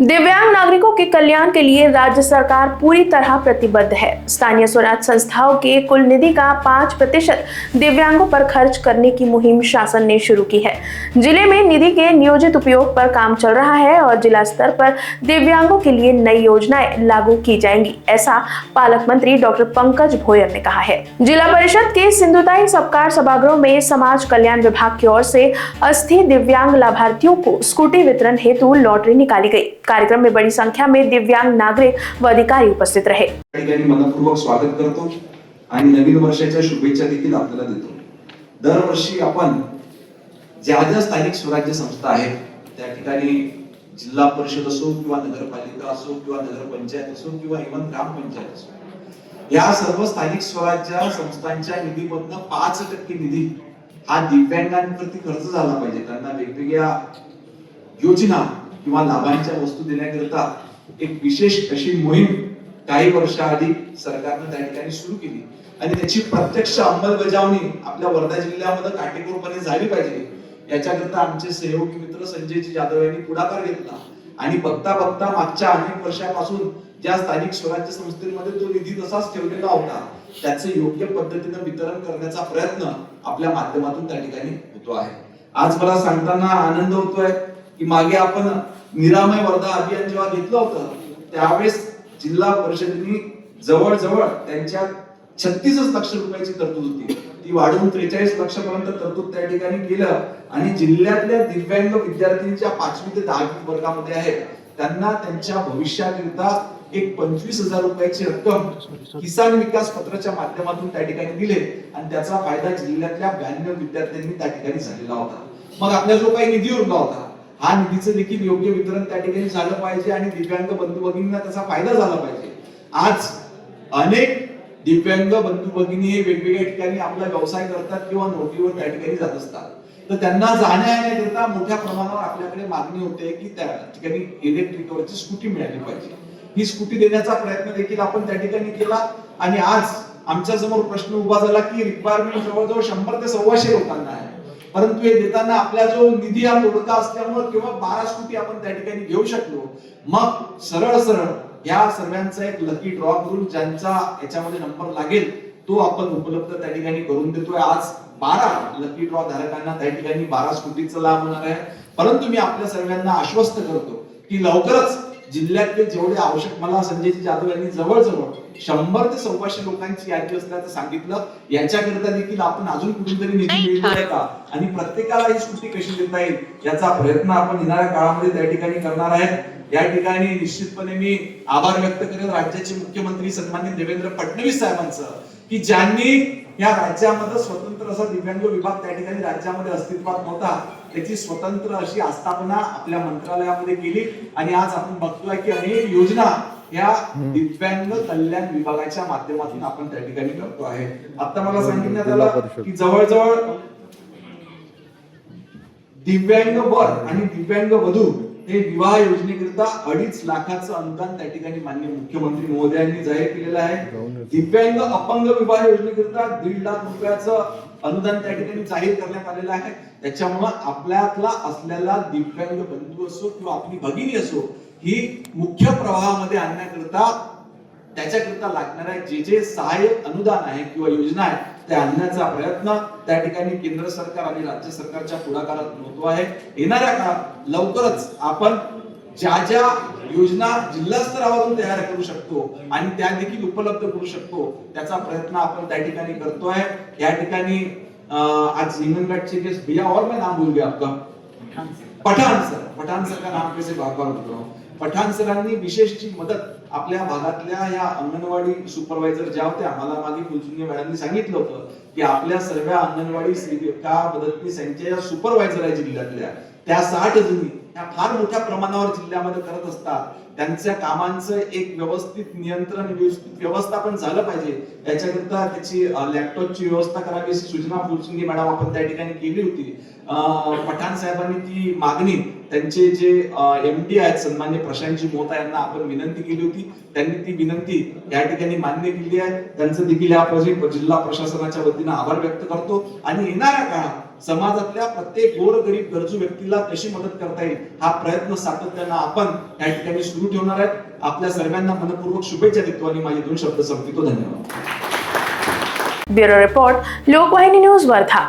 दिव्यांग नागरिकों के कल्याण के लिए राज्य सरकार पूरी तरह प्रतिबद्ध है। स्थानीय स्वराज संस्थाओं के कुल निधि का 5% दिव्यांगों पर खर्च करने की मुहिम शासन ने शुरू की है। जिले में निधि के नियोजित उपयोग पर काम चल रहा है और जिला स्तर पर दिव्यांगों के लिए नई योजनाएं लागू की जाएंगी, ऐसा पालक मंत्री डॉक्टर पंकज भोयर ने कहा है। जिला परिषद के सिंधुताई सपकाळ सभागृह में समाज कल्याण विभाग की ओर से अस्थि दिव्यांग लाभार्थियों को स्कूटी वितरण हेतु लॉटरी निकाली गई। कार्यक्रम में बड़ी संख्या में दिव्यांग नागरिक व अधिकारी उपस्थित रहे। मनपूर्वक स्वागत करतो आणि नवीन वर्षाच्या शुभेच्छा देखील आपल्याला देतो। दरवर्षी आपण ज्या स्थानिक स्वराज्य संस्था आहेत त्या ठिकाणी जिल्हा परिषद असो किंवा नगरपालिका असो किंवा नगरपंचायत असो किंवा इव्हन ग्रामपंचायत असो, या सर्व स्थानिक स्वराज्य संस्थांच्या निधीमधून 5% निधी हा दिव्यांगांवरती खर्च झाला पाहिजे। त्यांना वेगवेगळ्या योजना किंवा लाभांच्या वस्तू देण्याकरिता एक विशेष अशी मोहीम काही वर्षाआधी सरकारने त्या ठिकाणी सुरू केली आणि त्याची प्रत्यक्ष अंमलबजावणी आपल्या वर्धा जिल्ह्यामध्ये काटेकोरपणे झाली पाहिजे याच्याकरता आमचे सहयोगी मित्र संजयजी जाधव यांनी पुढाकार घेतला आणि बघता बघता मागच्या अनेक वर्षापासून ज्या स्थानिक स्वराज्य संस्थेमध्ये तो निधी तसाच ठेवलेला होता त्याचे योग्य पद्धतीने वितरण करण्याचा प्रयत्न आपल्या माध्यमातून त्या ठिकाणी होतो आहे। आज मला सांगताना आनंद होतोय की मागे आपण निरामय वर्धा अभियान जेव्हा घेतलं होतं त्यावेळेस जिल्हा परिषदेने जवळजवळ त्यांच्या 36 लाख रुपयाची तरतूद होती, ती वाढवून 43 लाख पर्यंत तरतूद त्या ठिकाणी केलं आणि जिल्ह्यातल्या दिव्यांग विद्यार्थ्यांच्या 5वी ते 10वी वर्गामध्ये आहेत त्यांना त्यांच्या भविष्याकरिता एक 25,000 रुपयाची रक्कम किसान विकास पत्राच्या माध्यमातून त्या ठिकाणी दिले आणि त्याचा फायदा जिल्ह्यातल्या 92 विद्यार्थ्यांनी त्या ठिकाणी झालेला होता। मग आपला जो काही निधी उरला होता हा निधीचं देखील योग्य वितरण त्या ठिकाणी झालं पाहिजे आणि दिव्यांग बंधू भगिनींना त्याचा फायदा झाला पाहिजे। आज अनेक दिव्यांग बंधू भगिनी हे वेगवेगळ्या ठिकाणी आपला व्यवसाय करतात किंवा नोकरीवर त्या ठिकाणी जात असतात, तर त्यांना जाण्या येण्याकरिता मोठ्या प्रमाणावर आपल्याकडे मागणी होते की त्या ठिकाणी इलेक्ट्रिकवरची स्कूटी मिळाली पाहिजे। ही स्कूटी देण्याचा प्रयत्न देखील आपण त्या ठिकाणी केला आणि आज आमच्या समोर प्रश्न उभा झाला की रिक्वायरमेंट जवळजवळ 100 ते 125 लोकांना आहे, परंतु हे देताना आपला जो निधी हा तोडगा असल्यामुळे केवळ 12 स्कूटी आपण त्या ठिकाणी घेऊ शकलो। मग सरळ या सर्वांचा एक लकी ड्रॉ करून ज्यांचा याच्यामध्ये नंबर लागेल तो आपण उपलब्ध त्या ठिकाणी करून देतोय। आज 12 लकी ड्रॉ धारकांना त्या ठिकाणी 12 स्कूटीचा लाभ होणार आहे। परंतु मी आपल्या सर्वांना आश्वस्त करतो की लवकरच जिल्ह्यातले जेवढे आवश्यक, मला संजयजी जाधव यांनी जवळजवळ 100 ते 125 लोकांची यादी असल्याचं सांगितलं, याच्याकरता देखील आपण अजून कुठेतरी निधी मिळतोय का आणि प्रत्येकाला ही स्कूटी कशी देता येईल याचा प्रयत्न आपण येणाऱ्या काळामध्ये त्या ठिकाणी करणार आहेत। या ठिकाणी निश्चितपणे मी आभार व्यक्त करेन राज्याचे मुख्यमंत्री सन्माननीय देवेंद्र फडणवीस साहेबांचं की ज्यांनी या राज्यामध्ये स्वतंत्र असा दिव्यांग विभाग त्या ठिकाणी राज्यामध्ये अस्तित्वात नव्हता, त्याची स्वतंत्र अशी आस्थापना आपल्या मंत्रालयामध्ये केली आणि आज आपण बघतोय की अनेक योजना या दिव्यांग कल्याण विभागाच्या माध्यमातून आपण त्या ठिकाणी करतो आहे। आता मला सांगितण्यात आलं की जवळजवळ दिव्यांग वर आणि दिव्यांग वधू हे विवाह योजनेकरिता 2.5 लाखाचं अनुदान त्या ठिकाणी माननीय मुख्यमंत्री महोदयांनी जाहीर केलेलं आहे। दिव्यांग अपंग विवाह योजनेकरिता 1.5 लाख रुपयाचं अनुदान त्या ठिकाणी जाहीर करण्यात आलेलं आहे। त्याच्यामुळे आपल्यातला असलेला दिव्यांग बंधू असो किंवा आपली भगिनी असो ही मुख्य प्रवाहामध्ये आणण्याकरिता त्याच्याकरिता लागणाऱ्या जे सहाय्यक अनुदान आहे किंवा योजना आहे ते आणण्याचा प्रयत्न त्या ठिकाणी केंद्र सरकार आणि राज्य सरकारच्या पुढाकारात होतो आहे। येणाऱ्या काळात लवकरच आपण ज्या योजना जिल्हा स्तरावरून तयार करू शकतो आणि त्या देखील उपलब्ध करू शकतो त्याचा प्रयत्न आपण त्या ठिकाणी करतोय। या ठिकाणी आज हिंगणघाट के भैया और मैं नाम भूल गया आपका, पठाण सर का नाम कैसे बार बार बोल रहा हूँ। पठाण सरांनी विशेषची मदत आपल्या भागातल्या या अंगणवाडी सुपरवायझर ज्या होत्या, मला मागे कुलसुंगे मॅडमनी सांगितलं होतं की आपल्या सर्व अंगणवाडी सेविका मदतनीस यांच्या या सुपरवायझर आहे जिल्ह्यातल्या त्या 60 जणी या फार मोठ्या प्रमाणावर जिल्ह्यामध्ये करत असतात। त्यांच्या कामांचं एक व्यवस्थित नियंत्रण व्यवस्थापन झालं पाहिजे याच्याकरता त्याची लॅपटॉपची व्यवस्था करावी अशी सूचना कुलसुंगे मॅडम आपण त्या ठिकाणी केली होती। पठाण साहेबांनी ती मागणी त्यांचे जे एमडी आहेत सन्माननीय प्रशांतजी मोहता यांना आपण विनंती केली होती, त्यांनी ती विनंती या ठिकाणी मान्य केली आहे। त्यांचं देखील या जिल्हा प्रशासनाच्या वतीने आभार व्यक्त करतो आणि येणाऱ्या काळात समाजातल्या प्रत्येक गोरगरीब गरजू व्यक्तीला कशी मदत करता येईल हा प्रयत्न सातत्यानं आपण या ठिकाणी सुरू ठेवणार आहेत. आपल्या सर्वांना मनपूर्वक शुभेच्छा देतो आणि माझे 2 शब्द संपवितो. धन्यवाद. Bureau report, Lokvahini news, Wardha.